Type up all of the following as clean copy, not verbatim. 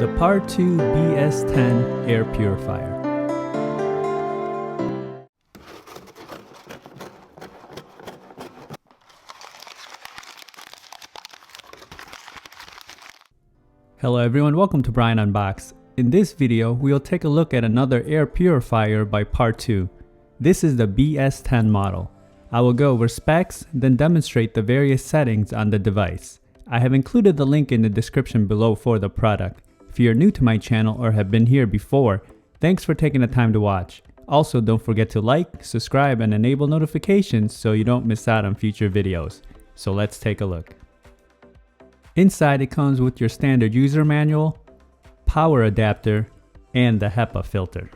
the PARTU BS10 air purifier. Hello everyone, welcome to Brian Unboxed. In this video, we'll take a look at another air purifier by PARTU. This is the BS10 model. I will go over specs, then demonstrate the various settings on the device. I have included the link in the description below for the product. If you are new to my channel or have been here before, thanks for taking the time to watch. Also, don't forget to like, subscribe, and enable notifications so you don't miss out on future videos. So let's take a look. Inside, it comes with your standard user manual, power adapter, and the HEPA filter.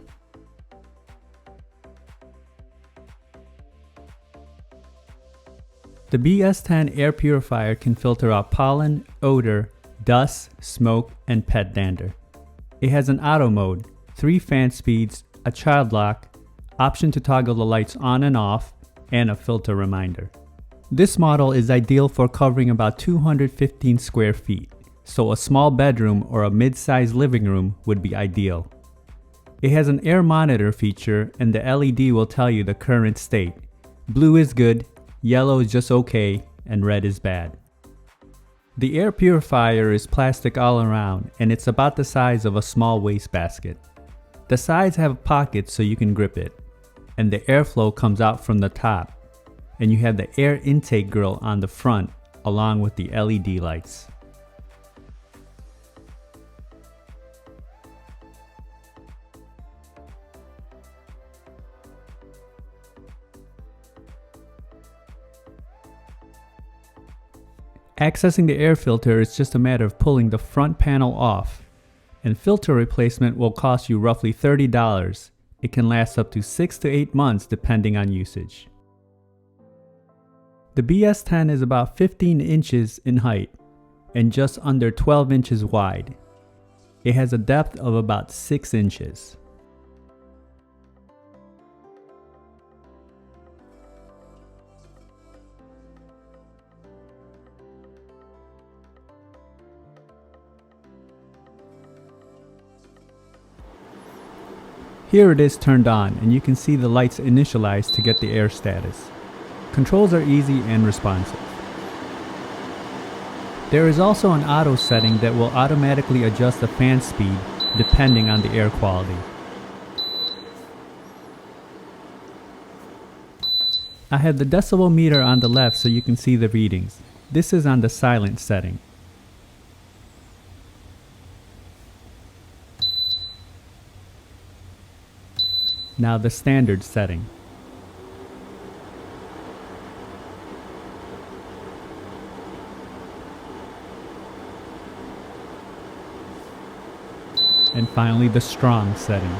The BS10 air purifier can filter out pollen, odor, dust, smoke, and pet dander. It has an auto mode, 3 fan speeds, a child lock, option to toggle the lights on and off, and a filter reminder. This model is ideal for covering about 215 square feet, so a small bedroom or a mid-sized living room would be ideal. It has an air monitor feature, and the LED will tell you the current state. Blue is good, yellow is just okay, and red is bad. The air purifier is plastic all around, and it's about the size of a small wastebasket. The sides have pockets so you can grip it, and the airflow comes out from the top, and you have the air intake grill on the front along with the LED lights. Accessing the air filter is just a matter of pulling the front panel off, and filter replacement will cost you roughly $30. It can last up to 6 to 8 months depending on usage. The BS10 is about 15 inches in height and just under 12 inches wide. It has a depth of about 6 inches. Here it is turned on, and you can see the lights initialized to get the air status. Controls are easy and responsive. There is also an auto setting that will automatically adjust the fan speed depending on the air quality. I have the decibel meter on the left so you can see the readings. This is on the silent setting. Now the standard setting. And finally the strong setting.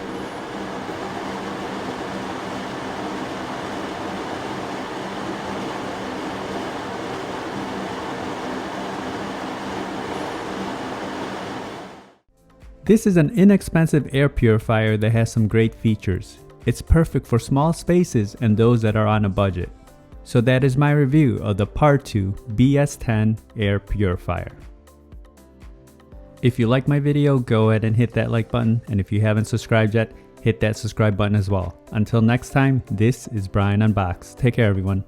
This is an inexpensive air purifier that has some great features. It's perfect for small spaces and those that are on a budget. So that is my review of the PARTU BS10 air purifier. If you like my video, go ahead and hit that like button, and if you haven't subscribed yet, hit that subscribe button as well. Until next time, this is Brian Unboxed. Take care everyone.